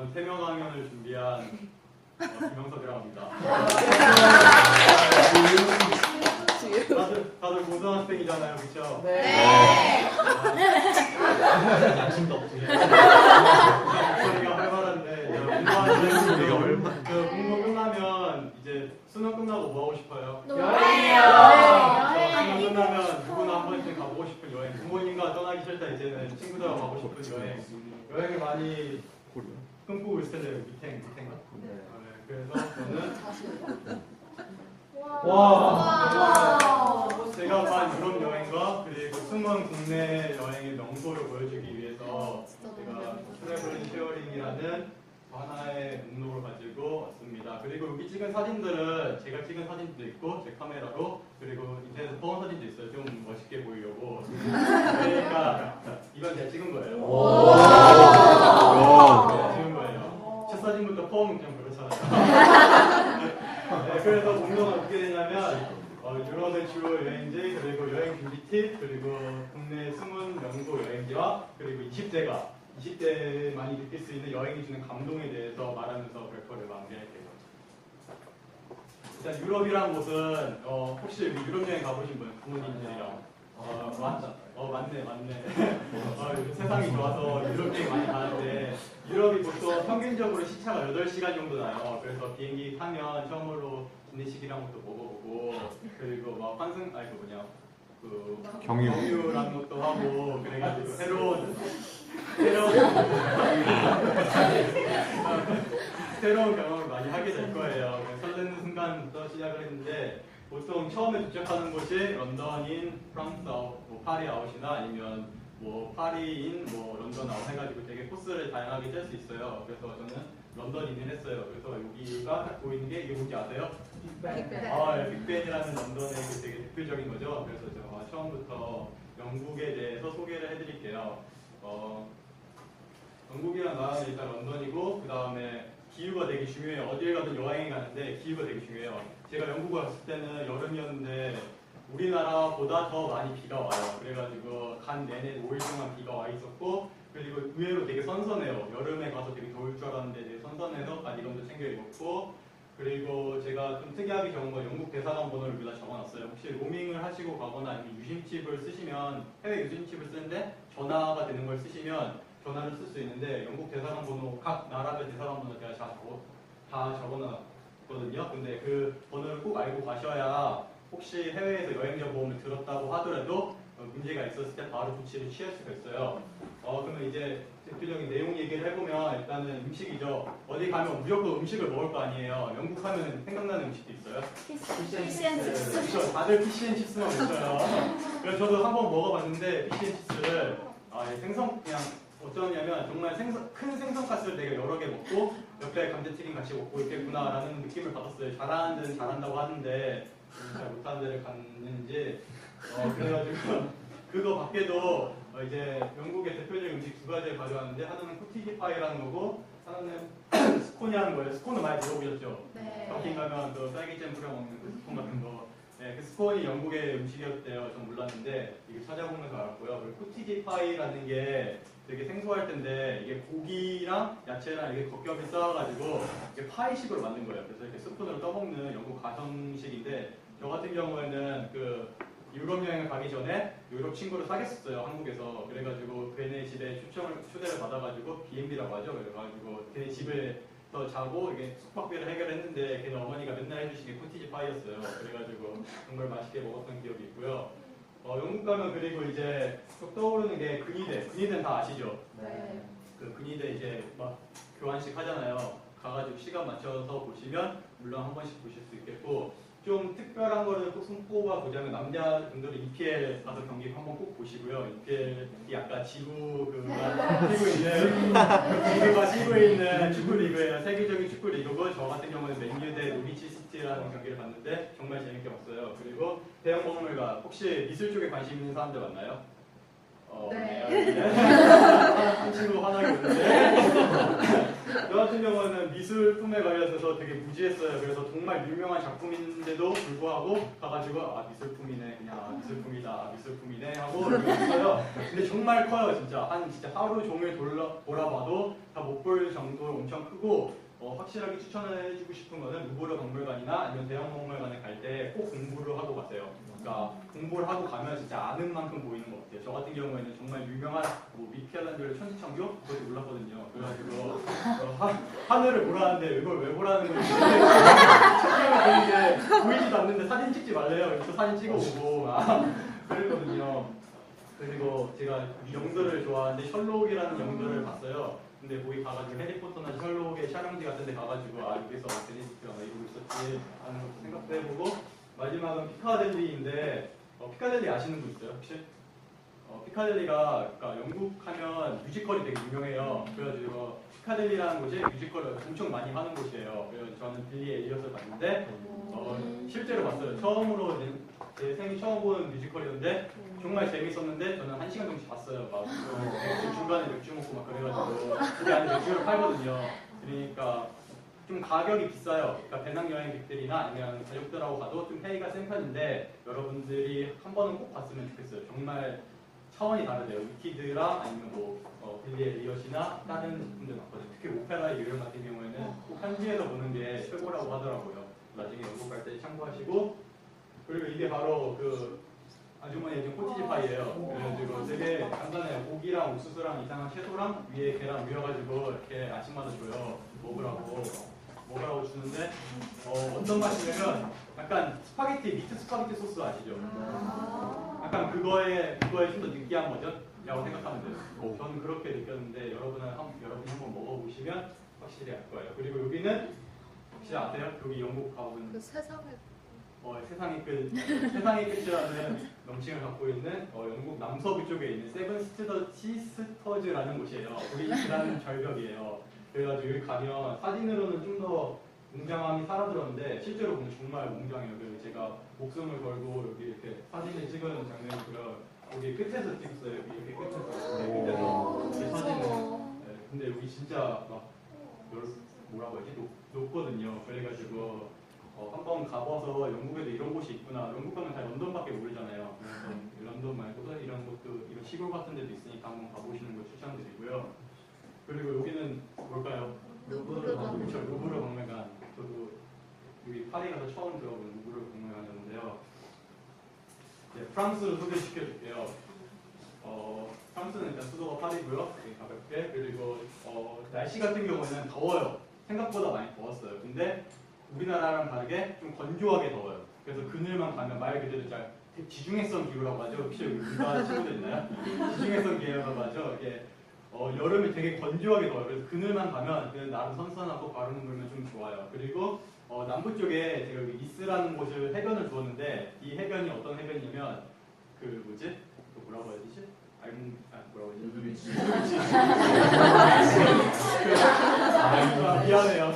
이번 태명 강연을 준비한 김영석이라고 합니다. 다들 고등학생이잖아요, 그렇죠? 네. 양심도 없으세요. 목소리가 활발한데 공부 끝나면 이제 수능 끝나고 뭐 하고 싶어요? 여행이요. 수능 끝나면 누구나 한 번쯤 가보고 싶은 여행. 부모님과 떠나기 싫다 이제는 친구들과 가고 싶은 여행. 여행을 많이 꿈꾸고 있을 텐데 밑에인가? 네. 그래서 저는 제가 간 유럽 여행과 그리고 숨은 국내 여행의 명소를 보여주기 위해서 제가 트래블링 쉐어링이라는 하나의 목록을 가지고 왔습니다. 그리고 여기 찍은 사진들은 제가 찍은 사진도 있고 제 카메라로 그리고 인터넷에 뽑은 사진도 있어요. 좀 멋있게 보이려고. 그러니까 이건 제가 찍은 거예요. 네, 찍은 거예요. 첫 사진부터 폼 그냥 그렇잖아요. 네, 그래서 목록은 어떻게 되냐면 유럽의 주요 여행지 그리고 여행 준비 팁 그리고 국내 숨은 명소 여행지와 그리고 20대 많이 느낄 수 있는 여행이 주는 감동에 대해서 말하면서 별거를 마무리할게요. 일단 유럽이라는 곳은 혹시 여기 유럽 여행 가보신 분 부모님들이랑 맞네. 요즘 세상이 좋아서 유럽 여행 많이 가는데 유럽이 보통 평균적으로 시차가 8시간 정도 나요. 그래서 비행기 타면 처음으로 기내식이란 것도 먹어보고 그리고 막 경유라는 것도 하고 그래가지고 새로운 경험을 많이 하게 될 거예요. 설레는 순간부터 시작을 했는데 보통 처음에 도착하는 곳이 런던인 프랑스 아웃, 파리 아웃이나 아니면 파리인 런던 아웃 해가지고 되게 코스를 다양하게 짤 수 있어요. 그래서 저는 런던인을 했어요. 그래서 여기가 딱 보이는 게 이게 뭔지 아세요? 빅벤이라는 런던의 되게 대표적인 거죠. 그래서 제가 처음부터 영국에 대해서 소개를 해드릴게요. 영국이랑 나라는 일단 런던이고 그 다음에 기후가 되게 중요해요. 어딜 가든 여행에 가는데 기후가 되게 중요해요. 제가 영국에 갔을 때는 여름이었는데 우리나라보다 더 많이 비가 와요. 그래가지고 간 내내 5일 동안 비가 와 있었고 그리고 의외로 되게 선선해요. 여름에 가서 되게 더울 줄 알았는데 되게 선선해서 가디건도 챙겨 입었고 그리고 제가 좀 특이하게 적은 건 영국 대사관 번호를 여기다 적어놨어요. 혹시 로밍을 하시고 가거나 아니면 유심칩을 쓰시면 해외 유심칩을 쓰는데 전화가 되는 걸 쓰시면 전화를 쓸 수 있는데 영국 대사관 번호 각 나라별 대사관 번호 제가 다 적어놨거든요. 근데 그 번호를 꼭 알고 가셔야 혹시 해외에서 여행자 보험을 들었다고 하더라도 문제가 있었을 때 바로 조치를 취할 수가 있어요. 그러면 이제 대표적인 내용 얘기를 해보면 일단은 음식이죠. 어디 가면 무조건 음식을 먹을 거 아니에요. 영국 하면 생각나는 음식도 있어요. 피시앤칩스. 그렇죠. 다들 피시앤칩스만 먹어요. 그래서 저도 한번 먹어봤는데 피시앤칩스를 생선 그냥 어쩌냐면 정말 큰 생선가스를 내가 여러 개 먹고 옆에 감자튀김 같이 먹고 있겠구나라는 느낌을 받았어요. 잘하는 데는 잘한다고 하는데 잘 못하는 데를 갔는지 그래가지고 그거 밖에도 이제 영국의 대표적인 음식 두 가지를 가져왔는데 하나는 코티지 파이라는 거고 하나는 스콘이라는 거예요. 스콘은 많이 들어보셨죠? 네. 버킨 가면 또 딸기잼 뿌려 먹는 그 스콘 같은 거. 네, 그 스콘이 영국의 음식이었대요. 전 몰랐는데 이게 찾아보면서 알았고요. 그리고 코티지 파이라는 게 되게 생소할 텐데 이게 고기랑 야채랑 이게 겹겹이 쌓아가지고 이게 파이식으로 만든 거예요. 그래서 이렇게 스푼으로 떠먹는 영국 가정식인데 저 같은 경우에는 그 유럽 여행을 가기 전에 유럽 친구를 사귀었어요. 한국에서. 그래가지고 걔네 집에 초대를 받아가지고 B&B라고 하죠. 그래가지고 걔네 집에서 자고 이게 숙박비를 해결했는데 걔네 어머니가 맨날 해주시는 게 코티지 파이였어요. 그래가지고 정말 맛있게 먹었던 기억이 있고요. 영국 가면 그리고 이제 쭉 떠오르는 게 근위대. 근위대는 다 아시죠? 네. 그 근위대 이제 막 교환식 하잖아요. 가가지고 시간 맞춰서 보시면 물론 한 번씩 보실 수 있겠고 좀 특별한 거를 꼭 손꼽아 보자면 남자분들은 EPL 가서 경기 한번 꼭 보시고요. EPL이 아까 지구가 뛰고 있는 축구 리그예요. 세계적인 축구 리그고 저 같은 경우는 맨유 대 노리치 시티라는 경기를 봤는데 정말 재밌게 봤어요. 그리고 대형 박물관 혹시 미술 쪽에 관심 있는 사람들 많나요? 네. 한 친구 화나게 오는데 저 같은 같은 경우는 미술품에 관련해서 되게 무지했어요. 그래서 정말 유명한 작품인데도 불구하고 가가지고 아 미술품이네 그냥 아, 미술품이다 아, 미술품이네 하고 이렇게 있어요. 근데 정말 커요 진짜. 진짜 하루 종일 돌아봐도 다 못 볼 정도로 엄청 크고 확실하게 추천을 해주고 싶은 거는 루브르 박물관이나 아니면 대형 박물관에 갈 때 꼭 공부를 하고 가세요. 그러니까 공부를 하고 가면 진짜 아는 만큼 보이는 것 같아요. 저 같은 경우에는 정말 유명한 뭐 미켈란젤로 천지창조 그것도 몰랐거든요. 그래가지고 하늘을 보라는데 이걸 왜 보라는 건지 찾으면 보이는데 보이지도 않는데 사진 찍지 말래요. 또 사진 찍어오고 그랬거든요. 그리고 제가 영들을 좋아하는데 셜록이라는 영들을 봤어요. 근데 거기 가가지고 해리포터나 셜록의 촬영지 같은 데 가가지고 여기서 베네딕트가 이러고 있었지 하는 것도 생각도 해보고 마지막은 피카델리인데 피카델리 아시는 분 있어요 혹시? 피카델리가 그러니까 영국 하면 뮤지컬이 되게 유명해요. 그래가지고 피카델리라는 곳이 뮤지컬을 엄청 많이 하는 곳이에요. 그래서 저는 빌리 엘리엇을 봤는데 실제로 봤어요. 처음으로 제 생애 처음 보는 뮤지컬이었는데 정말 재밌었는데 저는 1시간 정도 봤어요. 막 중간에 맥주 먹고 막 그래가지고 그게 안에 맥주를 팔거든요. 그러니까 좀 가격이 비싸요. 그러니까 배낭여행객들이나 아니면 가족들하고 가도 좀 페이가 센 편인데 여러분들이 한 번은 꼭 봤으면 좋겠어요. 정말 차원이 다르대요. 위키드랑 아니면 뭐 빌리 엘리엇이나 다른 분들 많거든요. 특히 오페라의 유령 같은 경우에는 꼭 현지에서 보는 게 최고라고 하더라고요. 나중에 영국 갈 때 참고하시고 그리고 이게 바로 그 아주머니의 지금 코치지 파이예요. 그래가지고 되게 간단해요. 고기랑 옥수수랑 이상한 채소랑 위에 계란 위어가지고 이렇게 아침마다 줘요. 먹으라고 주는데 어떤 맛이냐면 약간 스파게티 미트 스파게티 소스 아시죠? 약간 그거에 좀 더 느끼한 버전이라고 생각하면 돼요. 저는 그렇게 느꼈는데 여러분이 한번 먹어보시면 확실히 알 거예요. 그리고 여기는 혹시 아세요? 여기 영국 가본 그 세상에 세상의 끝이라는 명칭을 갖고 있는 영국 남서부 쪽에 있는 세븐 시스터즈라는 곳이에요. 브리지라는 절벽이에요. 그래가지고 여기 가면 사진으로는 좀 더 웅장함이 살아들었는데 실제로 보면 정말 웅장해요. 그래서 제가 목숨을 걸고 여기 이렇게 사진을 찍은 장면이고요. 여기 끝에서 찍었어요. 여기 이렇게 끝에서 이렇게 사진을. 네, 근데 여기 진짜 막 뭐라고 하지? 높거든요. 그래가지고 한번 가봐서 영국에도 이런 곳이 있구나. 영국 가면 다 런던밖에 모르잖아요. 그래서 런던 말고도 이런 곳도 이런 시골 같은 데도 있으니까 한번 가보시는 걸 추천드리고요. 그리고 여기는 뭘까요? 루브르 박물관. 저도 여기 파리 가서 처음 들어본 루브르 박물관이었는데요. 네, 프랑스를 소개시켜줄게요. 프랑스는 일단 수도가 파리고요. 되게 가볍게. 그리고 날씨 같은 경우에는 더워요. 생각보다 많이 더웠어요. 근데 우리나라랑 다르게 좀 건조하게 더워요. 그래서 그늘만 가면 말 그대로 지중해성 기후라고 하죠. 혹시 여기 문화 친구들 있나요? 지중해성 기후라고 하죠. 이게 여름에 되게 건조하게 더워요. 그래서 그늘만 가면 나름 선선하고 바람 불면 좀 좋아요. 그리고 남부 쪽에 제가 여기 니스라는 곳을 해변을 두었는데 이 해변이 어떤 해변이냐면 그 뭐지? 뭐라고 해야 되지? 뭐라고 해야 되지? 미안해요.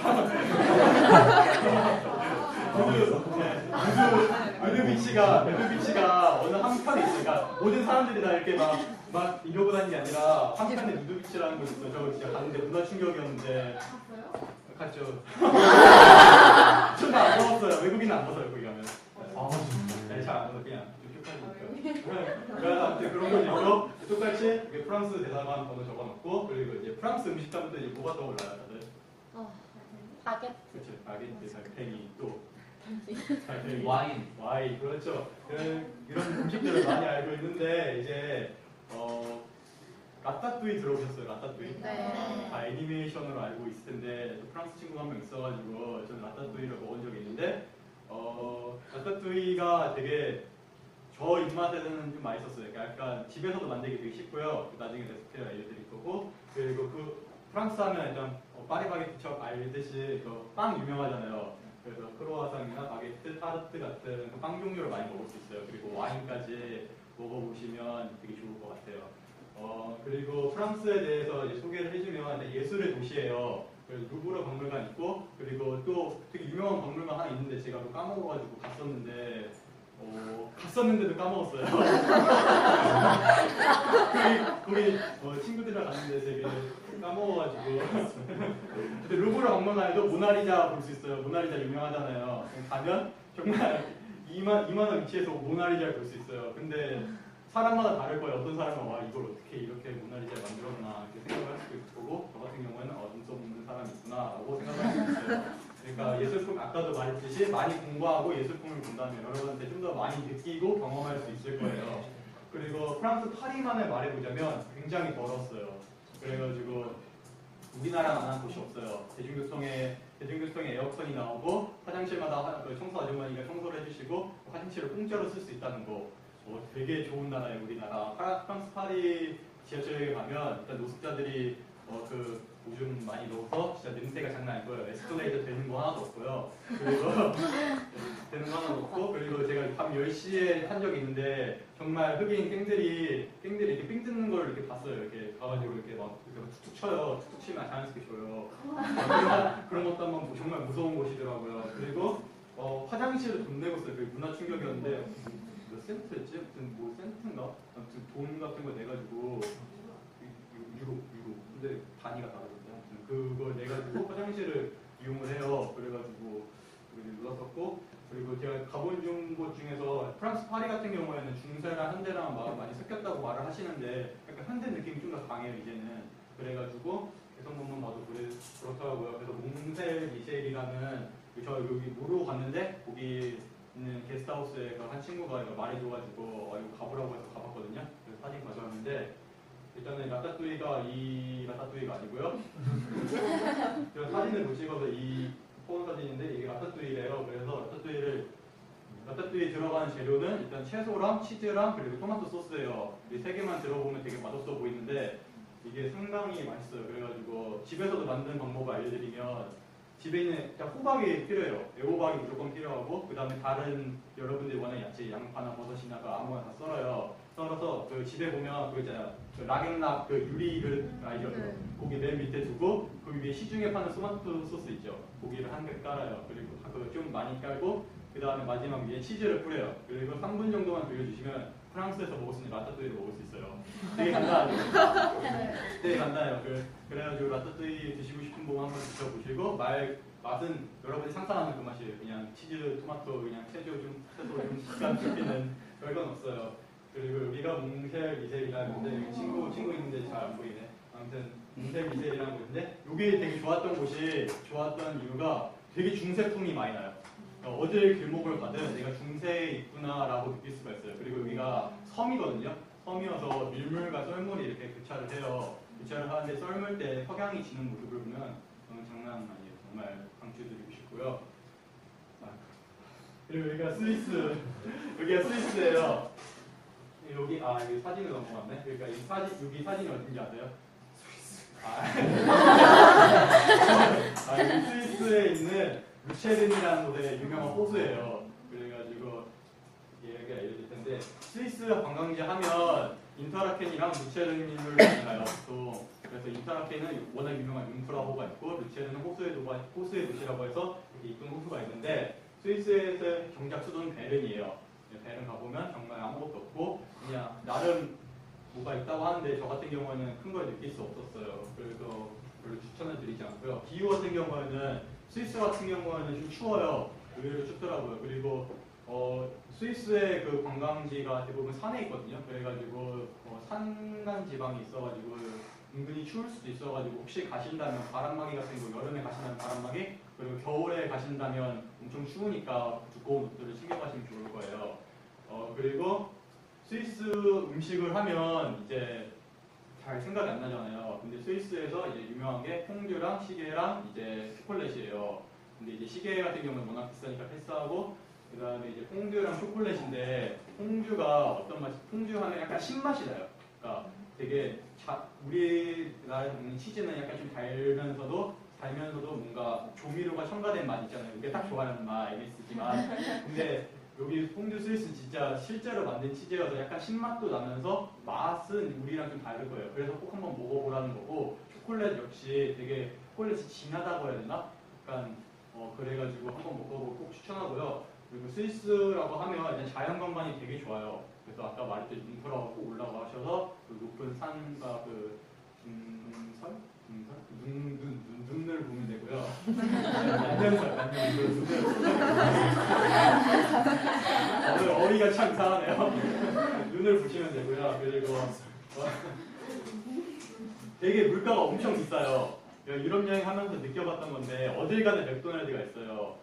누드비치가 어느 한편에 있으니까 모든 사람들이 다 이렇게 막 이러고 다니는 게 아니라 한편에 누드비치라는 곳이 있어요. 저 진짜 갔는데 문화 충격이었는데 갔죠. 전다 안 먹었어요. 외국인은 안 먹어요 거기 가면. 네, 잘 안 먹어요. 그냥 쭉 그래서 아무튼 그런 걸 있고 똑같이 프랑스 대사관 번호 적어놓고 그리고 이제 프랑스 음식 하면 또 이제 뭐가 떠올라요 다들? 바게트. 그렇죠. 바게트, 달팽이 또 와인 그렇죠. 이런 음식들을 많이 알고 있는데 이제 라따뚜이 들어보셨어요? 라따뚜이? 네. 다 애니메이션으로 알고 있을 텐데 또 프랑스 친구 한 명 있어가지고 저는 라따뚜이를 먹은 적이 있는데 라따뚜이가 되게 저 입맛에는 좀 맛있었어요. 약간 집에서도 만들기 되게 쉽고요. 나중에 레시피를 알려드릴 거고 그리고 그 프랑스 하면 일단 파리바게트처럼 알듯이 빵 유명하잖아요. 그래서 크로와상이나 바게트, 타르트 같은 빵 종류를 많이 먹을 수 있어요. 그리고 와인까지 먹어보시면 되게 좋을 것 같아요. 그리고 프랑스에 대해서 이제 소개를 해주면 예술의 도시예요. 그래서 루브르 박물관 있고 그리고 또 되게 유명한 박물관 하나 있는데 제가 또 까먹어가지고 갔었는데도 까먹었어요. 거기 친구들이랑 갔는데 되게 까먹어가지고 근데 루브르 박물관에도 모나리자 볼 수 있어요. 모나리자 유명하잖아요. 가면 정말 이만한 위치에서 모나리자를 볼 수 있어요. 근데 사람마다 다를 거예요. 어떤 사람은 와 이걸 어떻게 이렇게 모나리자를 만들었나 이렇게 생각을 할 수도 있을 거고 저 같은 경우에는 눈썹 없는 사람이 있구나라고 생각할 수 있어요. 그러니까 예술품 아까도 말했듯이 많이 공부하고 예술품을 본다면 여러분한테 좀 더 많이 느끼고 경험할 수 있을 거예요. 그리고 프랑스 파리만을 말해보자면 굉장히 멀었어요. 그래가지고 우리나라만한 곳이 없어요. 대중교통에 에어컨이 나오고 화장실마다 청소 아주머니가 청소를 해주시고 화장실을 공짜로 쓸 수 있다는 거 되게 좋은 나라예요. 우리나라. 프랑스 파리 지하철역에 가면 일단 노숙자들이 오줌 많이 넣어서 진짜 냄새가 장난 아닐 거예요. 에스컬레이터 되는 거 하나도 없고요. 그리고 되는 거 하나도 없고 그리고 제가 밤 10시에 한 적이 있는데 정말 흑인 갱들이 이렇게 삥 뜯는 걸 이렇게 봤어요. 이렇게 가가지고 이렇게 막 툭툭 쳐요. 툭툭 치면 자연스럽게 줘요. 그런 것도 한번 정말 무서운 곳이더라고요. 그리고 화장실을 돈 내고 써요. 그게 문화 충격이었는데 몇 센트였지? 아무튼 뭐 센트인가? 아무튼 돈 같은 거 내가지고 유로 근데 단위가 다르던데 아무튼 그걸 내가지고 화장실을 이용을 해요. 그래가지고 눌렀었고 그리고 제가 가본 곳 중에서 프랑스 파리 같은 경우에는 중세랑 현대랑 많이 섞였다고 말을 하시는데 약간 현대 느낌이 좀 더 강해요 이제는. 그래가지고 개성공원 봐도 그렇더라고요. 그래서 몽셀 미셸이라는 저 여기 모르고 갔는데 거기 있는 게스트하우스에 한 친구가 이거 말해줘가지고 이거 가보라고 해서 가봤거든요. 그래서 사진 가져왔는데 일단은 라따뚜이가 이 라따뚜이가 아니고요. 제가 사진을 못 찍어서 이 폰 사진인데 이게 라따뚜이래요. 그래서 라따뚜이 들어가는 재료는 일단 채소랑 치즈랑 그리고 토마토 소스예요. 이 세 개만 들어보면 되게 맛없어 보이는데 이게 상당히 맛있어요. 그래가지고 집에서도 만드는 방법을 알려드리면 집에 있는 일단 호박이 필요해요. 애호박이 무조건 필요하고 그 다음에 다른 여러분들이 원하는 야채, 양파나 버섯이나 아무거나 다 썰어요. 썰어서 집에 보면 있잖아요. 락앤락 유리 그릇 알죠? 고기 맨 밑에 두고 그 위에 시중에 파는 토마토 소스 있죠. 고기를 한 개 깔아요. 그리고 그거 좀 많이 깔고 그 다음에 마지막 위에 치즈를 뿌려요. 그리고 3분 정도만 돌려주시면 프랑스에서 먹을 수 있는 라따뚜이를 먹을 수 있어요. 되게 간단하죠? 되게 간단해요. 그래가지고 라따뚜이 드시고 싶은 분 한번 드셔보시고 맛은 여러분이 상상하는 그 맛이에요. 그냥 치즈, 토마토, 그냥 채소 좀 약간 씹히는 별건 없어요. 그리고 여기가 몽셀 미셸이라는 건데 친구 있는데 잘 안 보이네. 아무튼 몽셀 미셸이라는 곳인데 여기 되게 좋았던 이유가 되게 중세풍이 많이 나요. 어딜 길목을 가든 내가 중세에 있구나라고 느낄 수가 있어요. 그리고 여기가 섬이거든요. 섬이어서 밀물과 썰물이 이렇게 교차를 해요. 교차를 하는데 썰물 때 석양이 지는 모습을 보면 장난 아니에요. 정말 강추드리고 싶고요. 그리고 여기가 스위스예요. 여기 사진을 넘어갔네. 그러니까 여기 사진이 어딘지 아세요? 스위스. 여기 스위스에 있는 루체른이라는 곳에 유명한 호수예요. 그래가지고 얘기가 알려질 텐데 스위스 관광지 하면 인터라켄이랑 루체른을 만나요. 또 그래서 인터라켄은 워낙 유명한 융프라호가 있고 루체른은 호수의 도시라고 해서 이렇게 이쁜 호수가 있는데 스위스에서 정작 수도는 베른이에요. 베른 가보면 정말 아무것도 없고 그냥 나름 뭐가 있다고 하는데 저 같은 경우에는 큰 걸 느낄 수 없었어요. 그래서 별로 추천을 드리지 않고요. 기후 같은 경우에는 스위스 같은 경우에는 좀 추워요. 의외로 춥더라고요. 그리고 스위스의 그 관광지가 대부분 산에 있거든요. 그래가지고 산간 지방이 있어가지고 은근히 추울 수도 있어가지고 혹시 가신다면 바람막이 같은 거 여름에 가신다면 바람막이 그리고 겨울에 가신다면 엄청 추우니까 두꺼운 옷들을 챙겨가시면 좋을 거예요. 그리고 스위스 음식을 하면 이제 잘 생각이 안 나잖아요. 근데 스위스에서 이제 유명한 게 퐁듀랑 시게랑 이제 초콜릿이에요. 근데 이제 시게 같은 경우는 워낙 비싸니까 패스하고 그 다음에 이제 퐁듀랑 초콜릿인데 퐁듀가 어떤 맛이? 퐁듀 하면 약간 신맛이 나요. 그러니까 되게 우리나라에 먹는 치즈는 약간 좀 달면서도 뭔가 조미료가 첨가된 맛 있잖아요. 이게 딱 좋아하는 맛 MSG만. 근데 여기 퐁듀 스위스 진짜 실제로 만든 치즈여서 약간 신맛도 나면서 맛은 우리랑 좀 다를 거예요. 그래서 꼭 한번 먹어보라는 거고 초콜릿 역시 되게 초콜릿이 진하다고 해야 되나? 약간 그래가지고 한번 먹어보고 꼭 추천하고요. 그리고 스위스라고 하면 이제 자연관광이 되게 좋아요. 그래서 아까 말했듯이 융프라고 꼭 올라가셔서 그 높은 산과 그 눈을 보면 되고요. 오늘 어휘가 참 이상하네요. 눈을 보시면 되고요. 그리고 되게 물가가 엄청 비싸요. 유럽 여행하면서 느껴봤던 건데 어딜 가든 맥도날드가 있어요.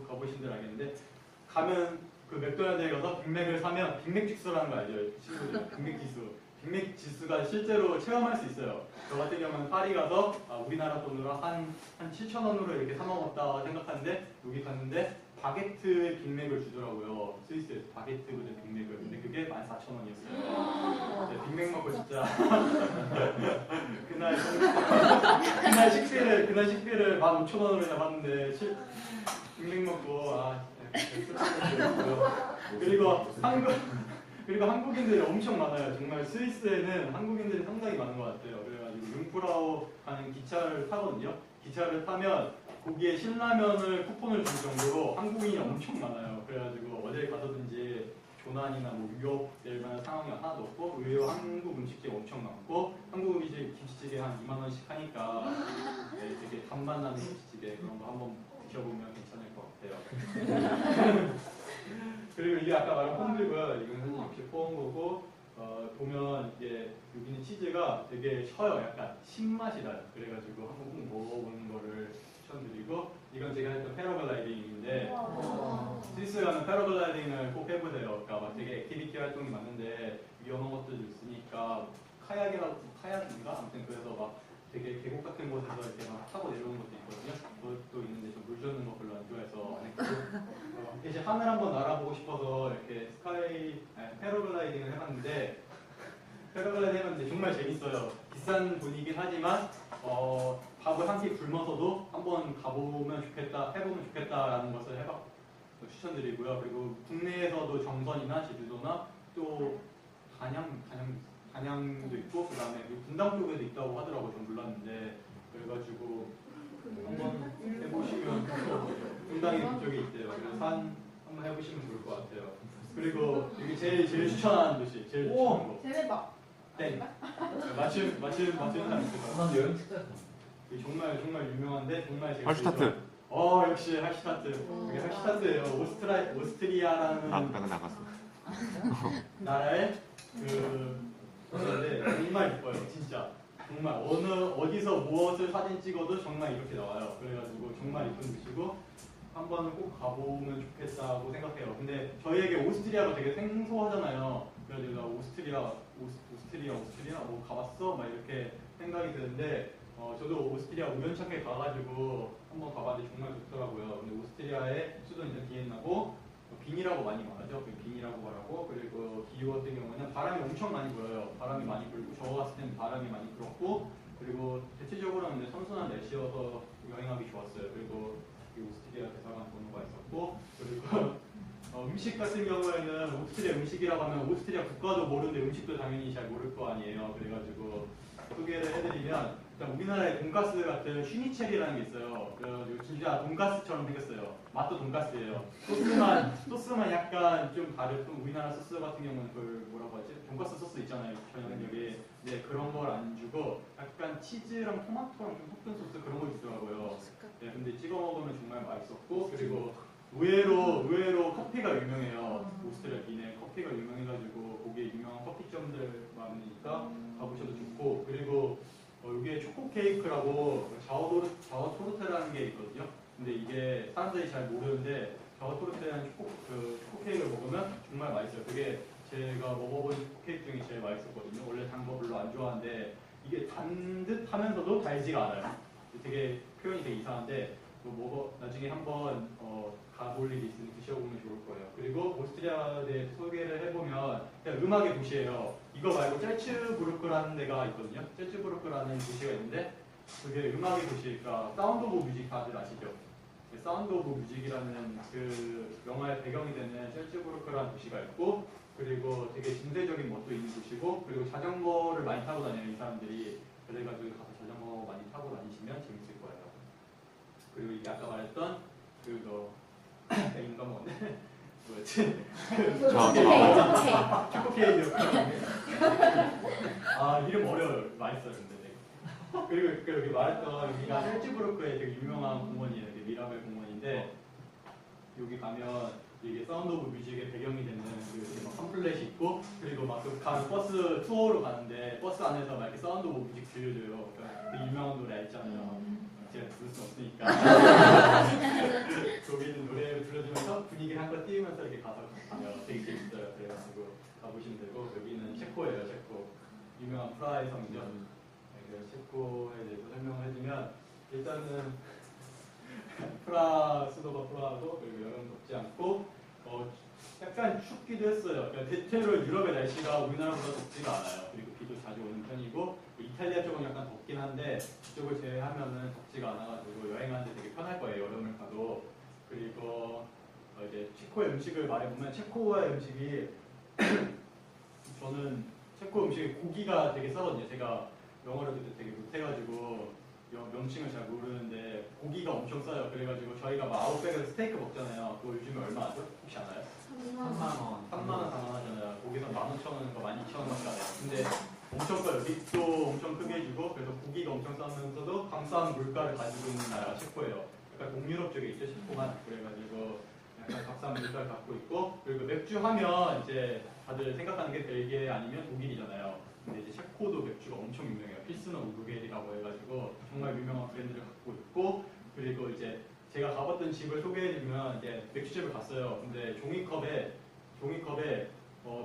가보신 분 알겠는데 가면 그 맥도날드에 가서 빅맥을 사면 빅맥지수라는 거 알죠? 친구들 빅맥지수. 빅맥지수가 실제로 체험할 수 있어요. 저 같은 경우는 파리 가서 우리나라 돈으로 한 7,000원으로 이렇게 사 먹었다 생각하는데 여기 갔는데 바게트 빅맥을 주더라고요. 스위스에서 바게트 빅맥을. 근데 그게 14,000원이었어요. 네, 빅맥 먹고 진짜 그날 식비를 15,000원으로 해봤는데 빅맥 먹고 그리고 한국인들이 엄청 많아요. 정말 스위스에는 한국인들이 상당히 많은 것 같아요. 그래가지고 융프라우 가는 기차를 타거든요. 기차를 타면 거기에 신라면을 쿠폰을 줄 정도로 한국인이 엄청 많아요. 그래가지고 어딜 가서든지 조난이나 뭐 위협될 만한 상황이 하나도 없고 의외로 한국 음식집 엄청 많고 한국 음식 김치찌개 한 2만 원씩 하니까 네, 되게 단맛 나는 김치찌개 그런 거 한번 드셔보면 괜찮을 것 같아요. 그리고 이게 아까 말한 폰들고요. 이건 사실 역시 포온거고 보면 이게 여기는 치즈가 되게 셔요. 약간 신맛이 나요. 그래가지고 한번 꼭 먹어보는 거를 추천드리고 이건 제가 했던 패러글라이딩인데 스위스 가면 패러글라이딩을 꼭 해보세요. 그러니까 막 되게 액티비티 활동이 많은데 위험한 것들도 있으니까 카약인가? 아무튼 그래서 막 되게 계곡 같은 곳에서 이렇게 막 타고 내려오는 것도 있거든요. 그것도 있는데 저 물 젖는 거 별로 안 좋아해서 안 했고 대신 하늘 한번 날아보고 싶어서 이렇게 패러글라이딩을 해봤는데 정말 재밌어요. 비싼 돈이긴 하지만 밥을 한 끼 굶어서도 한번 가보면 좋겠다, 해보면 좋겠다라는 것을 추천드리고요. 그리고 국내에서도 정선이나 제주도나 또 단양도 있고 그다음에 분당 쪽에도 있다고 하더라고요. 전 몰랐는데 그래가지고 한번 해보시면 분당이 그쪽에 있대요. 그래서 한번 해보시면 좋을 것 같아요. 그리고 여기 제일 추천하는 도시, 제일 추천한 거. 제네바. 땡. 맞춘 사람 있을까요? 난 여행 진짜 정말 유명한데 정말 제가 할슈타트. 역시 할슈타트. 이게 할슈타트예요. 오스트리아라는 나갔어. 나라의 그런데 정말 이뻐요. 진짜. 정말 어디서 무엇을 사진 찍어도 정말 이렇게 나와요. 그래가지고 정말 이쁜 곳이고 한번 꼭 가보면 좋겠다고 생각해요. 근데 저희에게 오스트리아가 되게 생소하잖아요. 그래가지고 나 오스트리아 뭐 가봤어? 막 이렇게 생각이 드는데 저도 오스트리아 우연찮게 가가지고 한번 가봤는데 정말 좋더라고요. 근데 오스트리아의 수도는 이제 비엔나고 빈이라고 많이 말하죠. 빈이라고 말하고 그리고 기후 같은 경우는 바람이 엄청 많이 불어요. 바람이 많이 불고 저 갔을 때는 바람이 많이 불었고 그리고 대체적으로는 이제 선선한 날씨여서 여행하기 좋았어요. 그리고 오스트리아 대사관 번호가 있었고 그리고 음식 같은 경우에는 오스트리아 음식이라고 하면 오스트리아 국가도 모르는데 음식도 당연히 잘 모를 거 아니에요. 그래가지고 소개를 해드리면 일단 우리나라의 돈가스 같은 슈니첼이라는 게 있어요. 그래가지고 진짜 돈가스처럼 생겼어요. 맛도 돈가스예요. 소스만 약간 좀 다르고 우리나라 소스 같은 경우는 그걸 뭐라고 하지? 돈가스 소스 있잖아요. 전형적인 네, 그런 걸 안 주고 약간 치즈랑 토마토랑 좀 섞은 소스 그런 걸 주더라고요. 네, 근데 찍어 먹으면 정말 맛있었고 그리고 의외로 커피가 유명해요. 오스트리아 빈에 커피가 유명해가지고 거기에 유명한 커피점들 많으니까 가보셔도 좋고 그리고 여기에 초코 케이크라고 자와토르테라는 게 있거든요. 근데 이게 사람들이 잘 모르는데 자와토르테라는 초코 케이크를 먹으면 정말 맛있어요. 그게 제가 먹어본 초코 케이크 중에 제일 맛있었거든요. 원래 단 거 별로 안 좋아하는데 이게 단 듯 하면서도 달지가 않아요. 되게 표현이 되게 이상한데 나중에 한번 가볼 일이 있으면 드셔보면 좋을 거예요. 그리고 오스트리아에 대해 소개를 해보면 그냥 음악의 도시예요. 이거 말고 짤츠부르크라는 데가 있거든요. 짤츠부르크라는 도시가 있는데 그게 음악의 도시니까 사운드 오브 뮤직 다들 아시죠? 사운드 오브 뮤직이라는 그 영화의 배경이 되는 짤츠부르크라는 도시가 있고 그리고 되게 진대적인 멋도 있는 도시고 그리고 자전거를 많이 타고 다녀요. 이 사람들이. 그래가지고 가서 자전거 많이 타고 다니시면 재밌을 거예요. 그리고 이게 아까 말했던 그거 인간 뭔데? 뭐였지? 초코 케이크. 이름 어려워요. 맛있어요 근데 되게. 그리고 그 여기 말했던 여기가 셀즈부르크의 되게 유명한 공원이에요. 이게 미라벨 공원인데 여기 가면 이게 사운드 오브 뮤직의 배경이 되는 그 팜플렛이 있고 그리고 막그 버스 투어로 가는데 버스 안에서 막 이렇게 사운드 오브 뮤직 들려줘요. 그러니까 그 유명한 노래 있잖아요. 제가 부를 수 없으니까 거기 있는 노래 들려주면서 분위기를 한껏 띄우면서 이렇게 가서 가면 되게 재밌어요. 그래가지고 가보시면 되고 여기는 체코예요. 체코 유명한 프라하의 성이죠. 네, 그래서 체코에 대해서 설명을 해주면 일단은 프라하 수도가 프라하고 그리고 여름 덥지 않고 약간 춥기도 했어요. 그러니까 대체로 유럽의 날씨가 우리나라보다 덥지가 않아요. 그리고 비도 자주 오는 편이고 이탈리아 쪽은 약간 덥긴 한데 이쪽을 제외하면은 덥지가 않아가지고 여행하는데 되게 편할 거예요. 여름을 가도. 그리고 이제 체코의 음식을 말해보면 체코의 음식이 저는 체코 음식이 고기가 되게 싸거든요. 제가 영어를 그때 되게 못해가지고 명칭을 잘 모르는데 고기가 엄청 싸요. 그래가지고 저희가 막 아웃백에서 스테이크 먹잖아요. 그거 요즘에 얼마 하죠? 혹시 아나요? 3만 원. 3만 원, 4만 원 하잖아요. 거기서 15,000원인가 12,000원밖에 안 해요. 근데 엄청 커요. 립도 엄청 크게 해주고 그래서 고기가 엄청 싸면서도 감싸는 물가를 가지고 있는 나라가 체코예요. 약간 동유럽 쪽에 있죠, 체코만. 그래가지고 약간 값싼 물가를 갖고 있고 그리고 맥주 하면 이제 다들 생각하는 게 벨기에 아니면 독일이잖아요. 근데 이제 체코도 맥주가 엄청 유명해요. 필스너 우르겔이라고 해가지고 정말 유명한 브랜드를 갖고 있고 그리고 이제 제가 가봤던 집을 소개해주면 이제 맥주집을 갔어요. 근데 종이컵에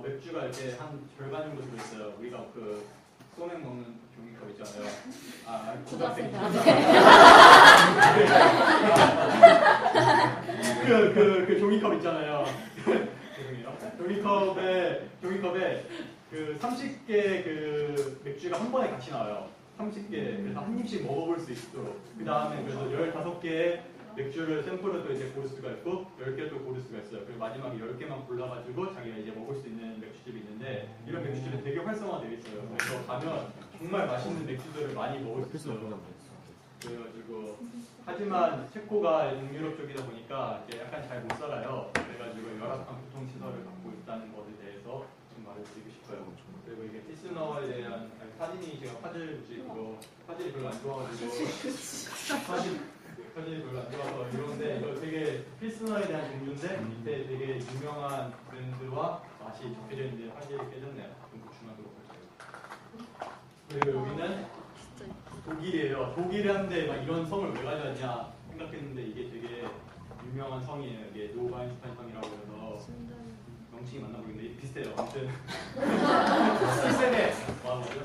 맥주가 이렇게 한 절반 정도 들어있어요. 우리가 그 소맥 먹는 종이컵 있잖아요. 고등학생 그 종이컵 있잖아요. 죄송해요. 종이컵에 그 30개 그 맥주가 한 번에 같이 나와요. 30개. 그래서 한 입씩 먹어볼 수 있도록. 그 다음에 그래서 15개의 맥주를 샘플을 또 이제 고를 수가 있고 10개를 또 고를 수가 있어요. 그리고 마지막에 10개만 골라가지고 자기가 이제 먹을 수 있는 맥주집이 있는데 이런 맥주집이 되게 활성화되어 있어요. 그래서 가면 정말 맛있는 맥주들을 많이 먹을 수 있어요. 그래가지고 하지만 체코가 동유럽 쪽이다 보니까 이제 약간 잘 못 살아요. 그래가지고 열악한 교통시설을 갖고 있다는 것에 대해서 좀 말을 드리고 싶어요. 그리고 이게 필스너에 대한 사진이 제가 화질이 별로 안 좋아가지고 사진이 별로 안 좋아서 이런데 이거 되게 필스너에 대한 종류인데 밑에 되게 유명한 브랜드와 맛이 적혀져 있는데 화질이 깨졌네요. 좀 보충하도록 할게요. 그리고 여기는 독일이에요. 독일인데 막 이런 성을 왜 가져왔냐 생각했는데 이게 되게 유명한 성이에요. 이게 노바인슈타인 성이라고 해서 명칭이 맞나 모르겠는데 비슷해요. 아무튼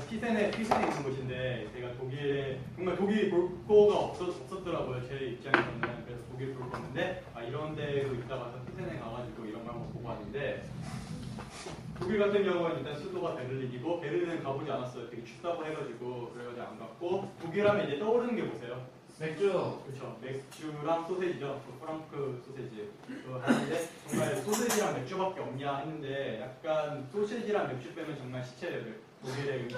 피센에 있는 곳인데 제가 독일에 정말 독일 볼 거가 없었더라고요. 제 입장에서는. 그래서 독일 볼 건데 이런 데로 있다 가서 피센에 가가지고 이런 걸 한번 보고 왔는데 독일 같은 경우는 일단 수도가 베를린이고 베를린은 가보지 않았어요. 되게 춥다고 해가지고 그래가지고 안 갔고 독일하면 이제 떠오르는 게 뭐세요? 맥주. 그렇죠. 맥주랑 소세지죠. 그 프랑크 소세지. 그거 하는데 정말 소세지랑 맥주밖에 없냐 했는데 약간 소시지랑 맥주 빼면 정말 시체예요. 독일의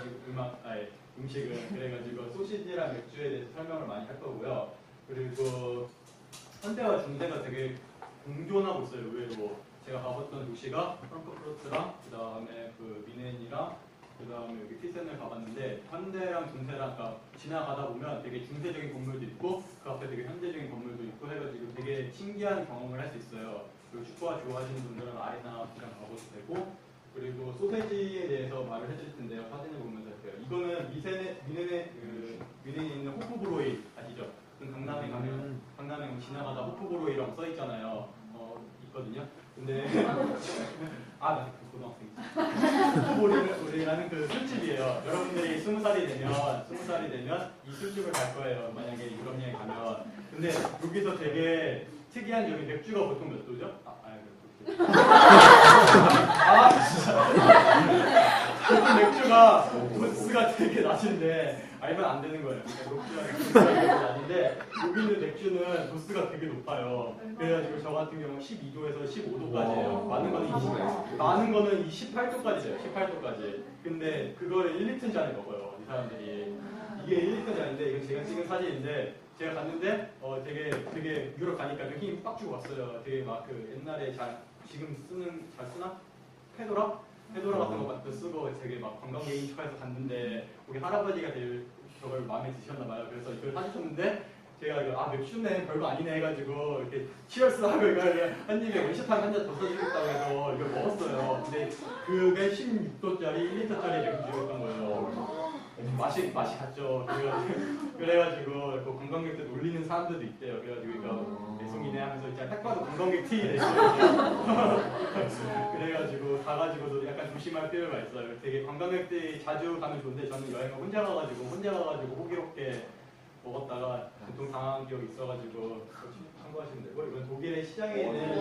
음식은 그래가지고 소시지랑 맥주에 대해서 설명을 많이 할 거고요. 그리고 현대와 중세가 되게 공존하고 있어요. 의외로 제가 가봤던 도시가 프랑크푸르트랑 그 다음에 그 미넨이랑 그 다음에 여기 피센을 가봤는데 현대랑 중세랑 지나가다 보면 되게 중세적인 건물도 있고 그 앞에 되게 현대적인 건물도 있고 해가지고 되게 신기한 경험을 할 수 있어요. 그리고 축구가 좋아하시는 분들은 아레나 시장 가보셔도 되고 그리고 소세지에 대해서 말을 해드릴 텐데요. 사진을 보면서 할게요. 이거는 미넨에 있는 호프브로이 아시죠? 강남에 가면 지나가다 호프브로이라고 써 있잖아요. 있거든요. 근데 나 고등학생. 호프브로이라는 그 술집이에요. 여러분들이 20살이 되면 이 술집을 갈 거예요. 만약에 유럽 여행 가면. 근데 여기서 되게 특이한 점이 맥주가 보통 몇 도죠? 보통 맥주가 도수가 되게 낮은데 알면 안 되는 거예요. 그러니까 도수가 되게 낮은데 여기 있는 맥주는 도수가 되게 높아요. 그래가지고 저 같은 경우는 12도에서 15도까지예요. 많은 거는 28도까지 돼요. 18도까지. 근데 그거를 1리터 잔에 먹어요. 이 사람들이. 이게 1리터 잔인데 이건 제가 찍은 사진인데 제가 갔는데 되게 유럽 가니까 좀 힘 빡 주고 왔어요. 되게 막 그 옛날에 지금 잘 쓰나? 페도라 같은 거 쓰고 되게 막 관광객인 척해서 갔는데 거기 할아버지가 제일 저걸 마음에 드셨나 봐요. 그래서 이걸 사주셨는데 제가 이거 맥주네 별거 아니네 해가지고 이렇게 치얼스 하고 이걸 한 입에 원샷한 한 잔 더 써주겠다고 해서 이걸 먹었어요. 근데 그게 16도짜리 1리터짜리 맥주였던 거예요. 맛이 갔죠. 그래가지고 그 관광객들 놀리는 사람들도 있대요. 그래가지고 이거 내송이네 하면서 이제 딱 봐도 관광객 티 됐어요. 그래가지고 가가지고도 약간 조심할 필요가 있어요. 되게 관광객들이 자주 가면 좋은데 저는 여행을 혼자 가가지고 호기롭게 먹었다가 보통 당한 기억이 있어가지고 참고하시면 되고 이건 독일의 시장에 있는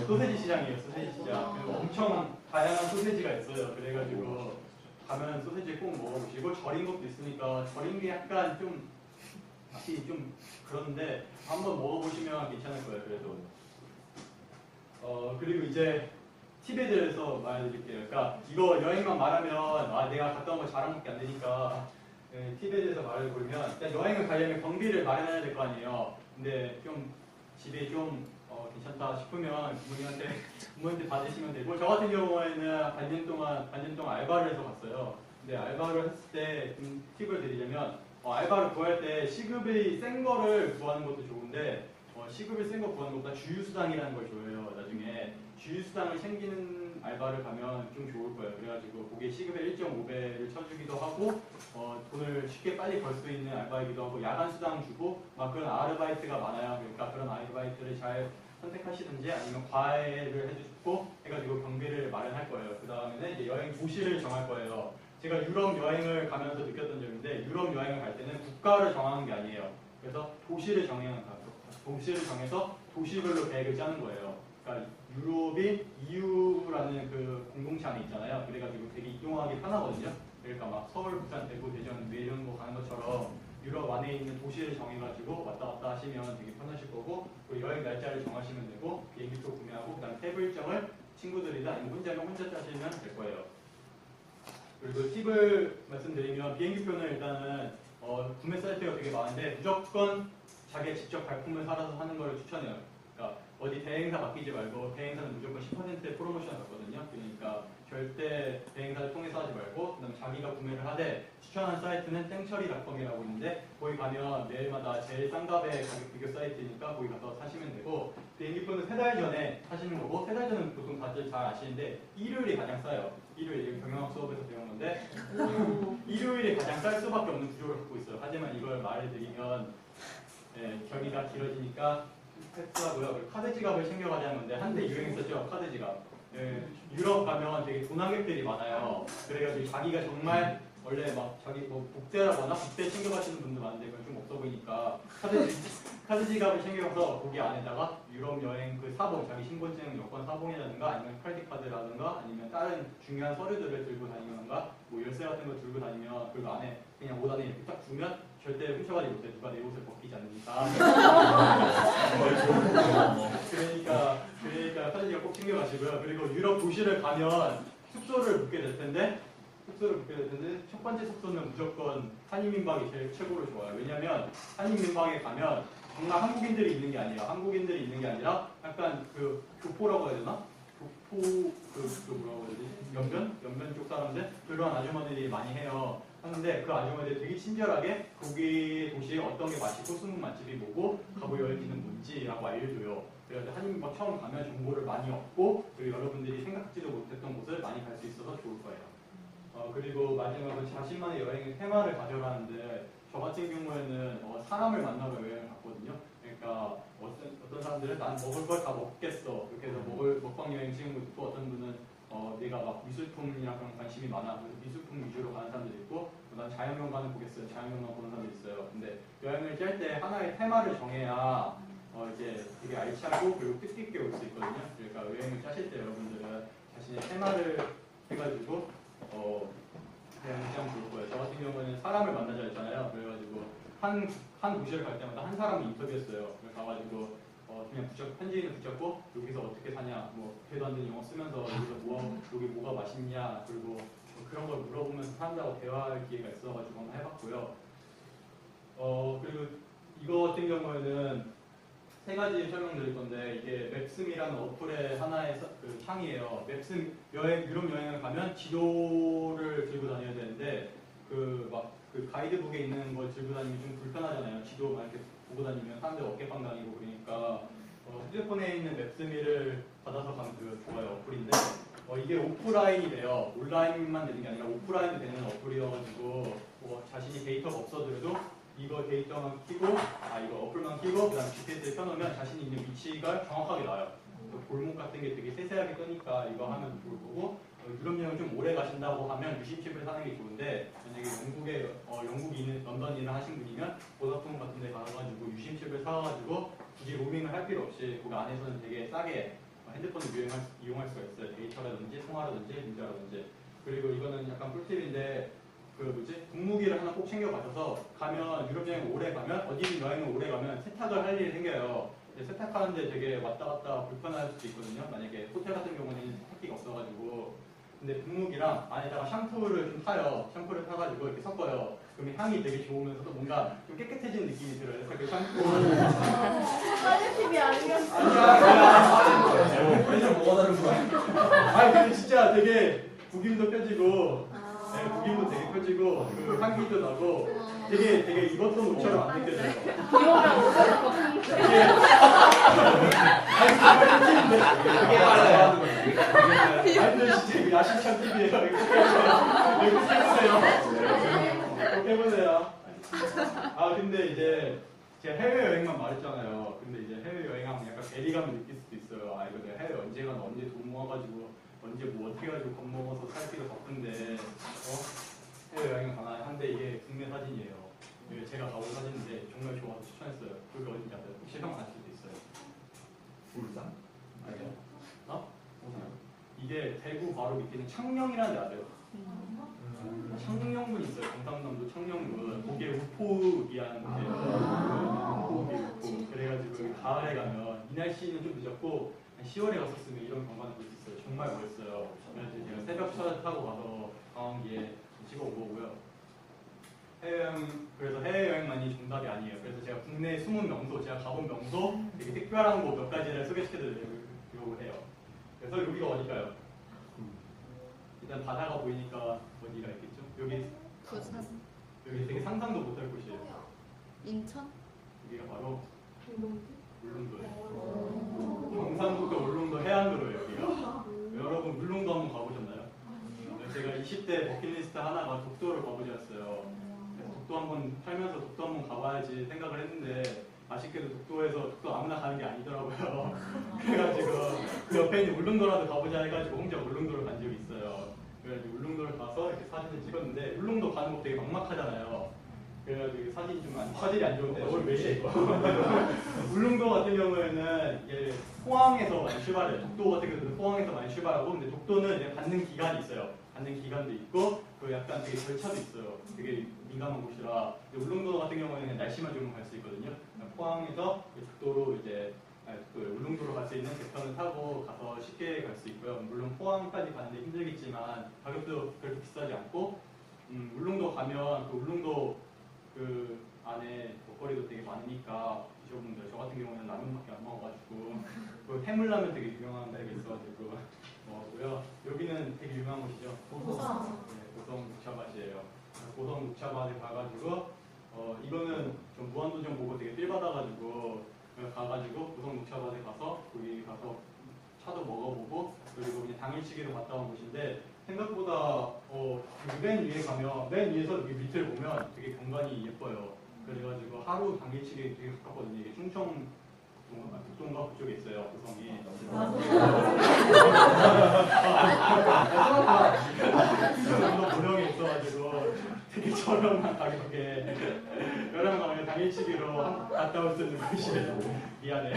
소세지 시장이에요. 소세지 시장. 그리고 엄청 다양한 소세지가 있어요. 그래가지고 가면 소세지 꼭 먹어보시고 절인 것도 있으니까 절인 게 약간 좀 맛이 좀 그런데 한번 먹어보시면 괜찮을 거예요. 그래도 그리고 이제 팁에 대해서 말해드릴게요. 그러니까 이거 여행만 말하면 내가 갔다 온 거 자랑밖에 안 되니까 팁에 대해서 말을 걸면 일단 여행을 가려면 경비를 마련해야 될 거 아니에요. 근데 좀 집이 좀 괜찮다 싶으면 부모님한테 받으시면 되고 저 같은 경우에는 반년 동안 알바를 해서 갔어요. 근데 알바를 했을 때 좀 팁을 드리자면 알바를 구할 때 시급이 센 거를 구하는 것도 좋은데 시급이 센 거 구하는 것보다 주유수당이라는 걸 줘요. 나중에 주유수당을 챙기는 알바를 가면 좀 좋을 거예요. 그래가지고 그게 시급의 1.5배를 쳐주기도 하고 돈을 쉽게 빨리 벌 수 있는 알바이기도 하고 야간 수당 주고 막 그런 아르바이트가 많아요. 그러니까 그런 아르바이트를 잘 선택하시든지 아니면 과외를 해주고 해가지고 경비를 마련할 거예요. 그 다음에는 이제 여행 도시를 정할 거예요. 제가 유럽 여행을 가면서 느꼈던 점인데 유럽 여행을 갈 때는 국가를 정하는 게 아니에요. 그래서 도시를 정해서 도시별로 계획을 짜는 거예요. 그러니까 유럽이 EU라는 그 공동체 안에 있잖아요. 그래가지고 되게 이동하기 편하거든요. 그러니까 막 서울, 부산, 대구, 대전 이런 거 가는 것처럼 유럽 안에 있는 도시를 정해가지고 왔다 갔다 하시면 되게 편하실 거고 그리고 여행 날짜를 정하시면 되고 비행기표 구매하고 그다음 태블 일정을 친구들이나 아니면 혼자면 혼자 짜시면 될 거예요. 그리고 팁을 말씀드리면 비행기표는 일단은 구매 사이트가 되게 많은데 무조건 자기 직접 발품을 사서 하는 걸 추천해요. 그러니까 어디 대행사 맡기지 말고 대행사는 무조건 10% 프로모션 받거든요. 그러니까 절대 대행사를 통해서 하지 말고 그다음 자기가 구매를 하되 추천한 사이트는 땡처리닷컴이라고 있는데 거기 가면 매일마다 제일 싼 값의 가격 비교 사이트니까 거기 가서 사시면 되고 비행기표는 3달 전에 사시는 거고 3달 전은 보통 다들 잘 아시는데 일요일이 가장 싸요. 일요일 경영학 수업에서 배운 건데 일요일이 가장 쌀 수밖에 없는 구조를 갖고 있어요. 하지만 이걸 말해드리면 경위가 길어지니까 패스하고요. 카드 지갑을 챙겨가자는 건데 한때 유행했었죠. 카드 지갑. 유럽 가면 되게 도난객들이 많아요. 그래가지고 자기가 정말 원래 막 자기 뭐 복대라거나 복대 챙겨가시는 분들 많은데 그건 좀 없어 보이니까 카드 지갑을 챙겨가서 거기 안에다가 유럽 여행 그 사본 자기 신분증 여권 사본이라든가 아니면 크레딧 카드라든가 아니면 다른 중요한 서류들을 들고 다니면가 뭐 열쇠 같은 거 들고 다니면 그 안에 그냥 옷 안에 이렇게 딱 두면 절대 훔쳐가지 못해. 누가 내 옷을 벗기지 않으니까. 그러니까 사진을 꼭 챙겨가시고요. 그리고 유럽 도시를 가면 숙소를 묵게 될 텐데 첫 번째 숙소는 무조건 한인민박이 제일 최고로 좋아요. 왜냐면 한인민박에 가면 정말 한국인들이 있는 게 아니라 약간 그 교포라고 해야 되나? 교포 뭐라고 해야 되지? 연변 쪽 사람들 그런 아주머니들이 많이 해요. 하는데 그 아주머니들이 되게 친절하게 거기 도시에 어떤 게 맛있고 숨은 맛집이 뭐고 가볼 여행지는 뭔지라고 알려줘요. 그래서 한인민박 처음 가면 정보를 많이 얻고 그리고 여러분들이 생각지도 못했던 곳을 많이 갈 수 있어서 좋을 거예요. 그리고 마지막으로 자신만의 여행의 테마를 가져가는데 저 같은 경우에는 사람을 만나러 여행을 갔거든요. 그러니까 어떤 사람들은 난 먹을 걸 다 먹겠어. 그렇게 해서 먹방 여행 찍은 것도 있고 어떤 분은 내가 막 미술품이나 그런 관심이 많아. 그래서 미술품 위주로 가는 사람들이 있고 난 자연경관을 보겠어요. 자연경관 보는 사람들이 있어요. 근데 여행을 짤 때 하나의 테마를 정해야 이제 되게 알차고 그리고 뜻깊게 올 수 있거든요. 그러니까 여행을 짜실 때 여러분들은 자신의 테마를 해가지고 그냥 좋을 거예요. 저 같은 경우는 사람을 만나자 했잖아요. 그래가지고 한 도시를 갈 때마다 한 사람을 인터뷰했어요. 그래서 가가지고 그냥 현지인을 붙잡고 여기서 어떻게 사냐, 뭐 대도 안 되는 영어 쓰면서 여기 뭐가 맛있냐, 그리고 그런 걸 물어보면서 사람들하고 대화할 기회가 있어가지고 한번 해봤고요. 그리고 이거 같은 경우에는 3가지 설명드릴 건데 이게 맵스미라는 어플의 하나의 그 창이에요. 맵스 유럽 여행을 가면 지도를 들고 다녀야 되는데 그 막 그 가이드북에 있는 걸 들고 다니면 좀 불편하잖아요. 지도 막 이렇게 보고 다니면 사람들 어깨빵 다니고 그러니까 휴대폰에 있는 맵스미를 받아서 가면 그 좋아요 어플인데 이게 오프라인이 돼요. 온라인만 되는 게 아니라 오프라인도 되는 어플이어가지고 자신이 데이터가 없어도 이거 데이터만 끼고 이거 어플만 끼고 그다음 GPS를 켜놓으면 자신이 있는 위치가 정확하게 나와요. 골목 같은 게 되게 세세하게 뜨니까 이거 하면 좋을 거고 유럽 여행 좀 오래 가신다고 하면 유심칩을 사는 게 좋은데 만약에 영국에 있는 런던이나 하신 분이면 보다폰 같은 데 가가지고 유심칩을 사가지고 굳이 로밍을 할 필요 없이 그 안에서는 되게 싸게 핸드폰을 이용할 수가 있어요. 데이터라든지 통화라든지 문자라든지. 그리고 이거는 약간 꿀팁인데 분무기를 하나 꼭 챙겨 가셔서 가면 유럽 여행 오래 가면 어디든 여행을 오래 가면 세탁을 할 일이 생겨요. 세탁하는데 되게 왔다 갔다 불편할 수도 있거든요. 만약에 호텔 같은 경우는 세탁기가 없어가지고. 근데 분무기랑 안에다가 샴푸를 좀 타요. 샴푸를 타가지고 이렇게 섞어요. 그러면 향이 되게 좋으면서도 뭔가 좀 깨끗해지는 느낌이 들어요. 그래서 그 샴푸. 사진TV 아니었어. 아니야. 그래서 뭐가 다른 거야? 근데 진짜 되게 구김도 펴지고, 구김도 되게 펴지고, 그 향기도 나고, 되게 이것도 모처럼 안 느껴져요. 비오면 오면 그게 말이야. 근데 진짜 이거 야심찬 TV예요. 이거 해보세요. 꼭 해보세요. 근데 이제 제가 해외여행만 말했잖아요. 근데 이제 해외여행하면 약간 괴리감을 느낄 수도 있어요. 이거 내가 해외 언제 가나 언제 돈 모아가지고 언제 뭐 어떻게 해가지고 겁먹어서 살기도 바쁜데 해외여행 가나 한데 이게 국내 사진이에요. 이게 제가 가본 사진인데 정말 좋아서 추천했어요. 여기 어딘지 아세요? 혹시 형 아실 수도 있어요. 울산? 아니요? 이게 대구 바로 밑에 있는 창녕이라는 데 아세요? 창녕군 있어요. 경상남도 창녕군. 거기에 우포이라는 곳이에요. 우포. 그래가지고 여기 가을에 가면 이 날씨는 좀 늦었고 한 10월에 갔었으면 이런 경관을 볼 수 있어요. 정말 멋있어요. 그래서 제가 새벽차 타고 가서 강원기에 찍어 온 거고요. 그래서 해외여행만이 정답이 아니에요. 그래서 제가 국내 숨은 명소, 제가 가본 명소 되게 특별한 곳 몇 가지를 소개시켜드리려고 해요. 그래서 여기가 어딜까요? 일단 바다가 보이니까 어디가 있겠죠? 여기 부산, 여기 되게 상상도 못할 곳이에요. 인천, 여기가 바로 울릉도예요. 경상북도 울릉도 해안도로예요. 여기가. 여러분 울릉도 한번 가보셨나요? 제가 20대 버킷리스트 하나가 독도를 가보자였어요. 그래서 독도 한번 살면서 독도 한번 가봐야지 생각을 했는데 아쉽게도 독도 아무나 가는 게 아니더라고요. 그래가지고 그 옆에 있는 울릉도라도 가보자 해가지고 혼자 울릉도를 간 적이 있어요. 그래가지고 울릉도를 가서 이렇게 사진을 찍었는데 울릉도 가는 거 되게 막막하잖아요. 그래가지고 사진이 좀 화질이 안 좋은데 오늘 왜 이래 이거. 울릉도 같은 경우에는 이게 포항에서 많이 출발해요. 독도 같은 경우는 포항에서 많이 출발하고 근데 독도는 이제 받는 기간이 있어요. 받는 기간도 있고 그 약간 되게 절차도 있어요. 되게 민감한 곳이라. 울릉도 같은 경우에는 날씨만 좋으면 갈 수 있거든요. 포항에서 독도로 이제 울릉도로 갈 수 있는 배편을 타고 가서 쉽게 갈 수 있고요. 물론 포항까지 가는데 힘들겠지만 가격도 그렇게 비싸지 않고 울릉도 가면 그 울릉도 그 안에 먹거리도 되게 많으니까 드셔분들 저 같은 경우는 라면밖에 안 먹어가지고 그 해물라면 되게 유명한 데가 있어가지고 먹었고요. 여기는 되게 유명한 곳이죠. 고성 녹차밭이에요. 고성 녹차밭에 가가지고 이거는 좀 무한도전 보고 되게 필 받아가지고 가가지고 고성 녹차밭에 가서 거기 가서 차도 먹어보고 그리고 그냥 당일치기로 갔다 온 곳인데 생각보다 맨 위에 가면 맨 위에서 여기 밑을 보면 되게 경관이 예뻐요. 그래가지고 하루 당일치기 되게 가깝거든요. 이게 충청 북동과 그쪽에 있어요. 고성이. 충청도 고령에 있어가지고 되게 저렴한 가격에 당일치기로 갔다 올 수 있는 곳이에요. 미안해요.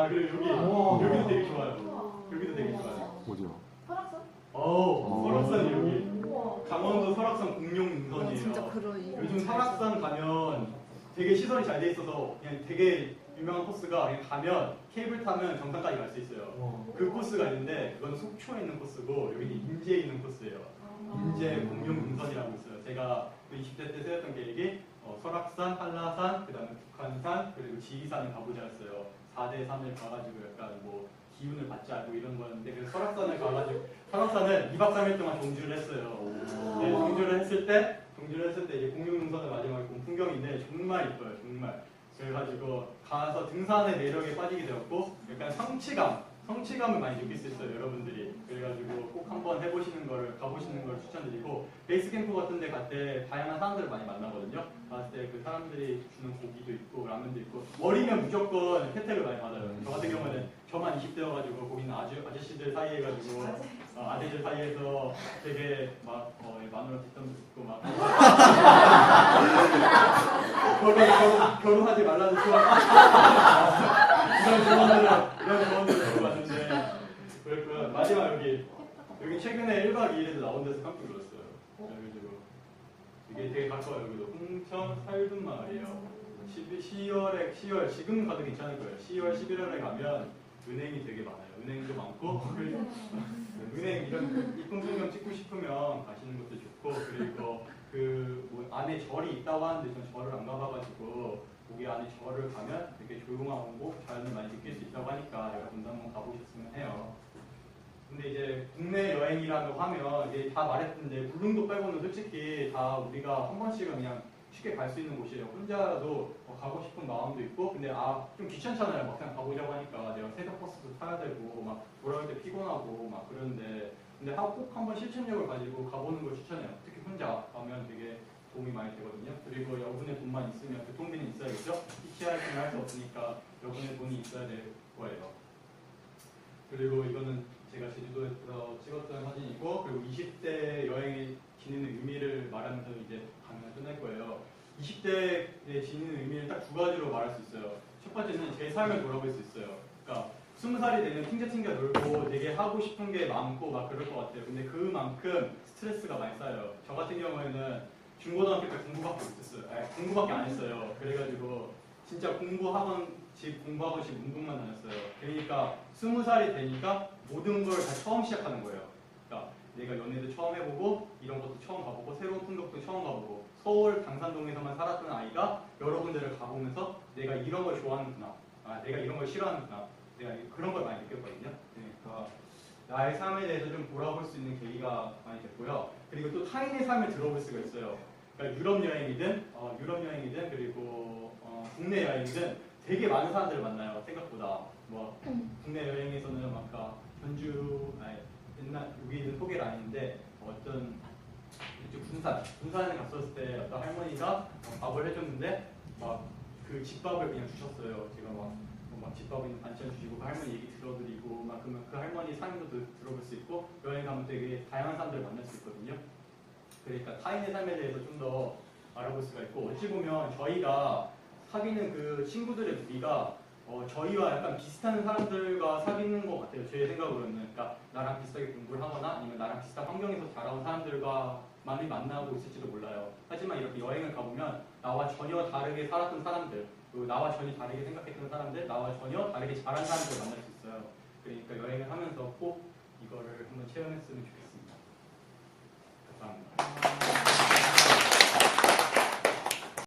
그리고 여기도 되게 좋아요. 여기도 되게 좋아요. 뭐죠? 설악산? 설악산 여기. 강원도 설악산 공룡 능선이에요. 진짜 그러니. 요즘 설악산 가면 되게 시설이 잘 돼 있어서 그냥 되게 유명한 코스가 그냥 가면 케이블 타면 정상까지 갈 수 있어요. 그 코스가 있는데 그건 속초에 있는 코스고 여기는 인제에 있는 코스예요. 인제 공룡 능선이라고 있어요. 제가 그 20대 때 세웠던 계획이 설악산, 한라산, 그다음에 북한산, 그리고 지리산을 가보자였어요. 4대 산을 가가지고 약간 뭐 기운을 받지 않고 이런 거였는데 그래서 설악산을 가가지고 설악산을 2박 3일 동안 종주를 했어요. 네, 종주를 했을 때 이제 공룡능선을 마지막에 본 풍경인데 정말 이뻐요, 정말. 그래가지고 가서 등산의 매력에 빠지게 되었고 약간 성취감을 많이 느낄 수 있어요, 여러분들이. 그래가지고 꼭 한번 가보시는 걸 추천드리고 베이스 캠프 같은 데 갈 때 다양한 사람들을 많이 만나거든요. 갔을 때 그 사람들이 주는 고기도 있고 라면도 있고 어리면 무조건 혜택을 많이 받아요. 저 같은 경우는 저만 20대여가지고 거기는 아저씨들 사이에 가지고 아재들 사이에서 되게 막 마누라 뒷담도 듣고 막 결혼하지 말라는 이런 조언들을 들어봤는데 그랬고요. 마지막 여기 최근에 1박 2일에서 나온 데서 깜짝 놀랐어요. 그래가지고 이게 되게 가까워요. 여기도 홍천 살둔마을이에요. 10월 지금 가도 괜찮을 거예요. 10월 11월에 가면 은행이 되게 많아요. 은행도 많고 은행 이런 이쁜 풍경 찍고 싶으면 가시는 것도 좋고 그리고 뭐 안에 절이 있다고 하는데 전 절을 안 가봐가지고 거기 안에 절을 가면 되게 조용하고 자연을 많이 느낄 수 있다고 하니까 여러분도 한번 가보셨으면 해요. 근데 이제 국내 여행이라고 하면 이제 다 말했는데 울릉도 빼고는 솔직히 다 우리가 한 번씩은 그냥 쉽게 갈 수 있는 곳이에요. 혼자라도 가고 싶은 마음도 있고 근데 좀 귀찮잖아요. 막상 가보자고 하니까 내가 새벽 버스도 타야 되고 막 돌아올 때 피곤하고 막 그런데 근데 꼭 한번 실천력을 가지고 가보는 걸 추천해요. 특히 혼자 가면 되게 도움이 많이 되거든요. 그리고 여분의 돈만 있으면 교통비는 있어야겠죠? 히치하이킹을 할 수 없으니까 여분의 돈이 있어야 될 거예요. 그리고 이거는 제가 제주도에서 찍었던 사진이고 그리고 20대 여행이 지니는 의미를 말하면서 이제 강연을 끝낼 거예요. 20대에 지니는 의미를 딱 두 가지로 말할 수 있어요. 첫 번째는 제 삶을 돌아볼 수 있어요. 그러니까 20살이 되면 튕겨튕겨 놀고 되게 하고 싶은 게 많고 막 그럴 것 같아요. 근데 그만큼 스트레스가 많이 쌓여요. 저 같은 경우에는 중고등학교 때 공부밖에 못했어요. 공부밖에 안 했어요. 그래가지고 진짜 공부하고 집 운동만 다녔어요. 그러니까 20살이 되니까 모든 걸 다 처음 시작하는 거예요. 그러니까 내가 연애도 처음 해보고 이런 것도 처음 가보고 새로운 풍경도 처음 가보고 서울 당산동에서만 살았던 아이가 여러 군데를 가보면서 내가 이런 걸 좋아하는구나, 내가 이런 걸 싫어하는구나, 내가 그런 걸 많이 느꼈거든요. 그러니까 나의 삶에 대해서 좀 돌아볼 수 있는 계기가 많이 됐고요. 그리고 또 타인의 삶을 들어볼 수가 있어요. 그러니까 유럽 여행이든 그리고 국내 여행이든 되게 많은 사람들을 만나요. 생각보다 뭐 국내 여행에서는 아까 옛날 여기 있는 소개를 아닌데 어떤 이쪽 군산에 갔었을 때 어떤 할머니가 밥을 해줬는데 막 그 집밥을 그냥 주셨어요. 제가 막 집밥에 있는 반찬 주시고 그 할머니 얘기 들어드리고 막 그러면 그 할머니 삶도 들어볼 수 있고 여행 가면 되게 다양한 사람들을 만날 수 있거든요. 그러니까 타인의 삶에 대해서 좀 더 알아볼 수가 있고 어찌 보면 저희가 사귀는 그 친구들의 무리가 저희와 약간 비슷한 사람들과 사귀는 것 같아요. 제 생각으로는. 그러니까 나랑 비슷하게 공부를 하거나 아니면 나랑 비슷한 환경에서 자라온 사람들과 많이 만나고 있을지도 몰라요. 하지만 이렇게 여행을 가보면 나와 전혀 다르게 살았던 사람들, 그리고 나와 전혀 다르게 생각했던 사람들, 나와 전혀 다르게 자란 사람들을 만날 수 있어요. 그러니까 여행을 하면서 꼭 이거를 한번 체험했으면 좋겠습니다. 감사합니다.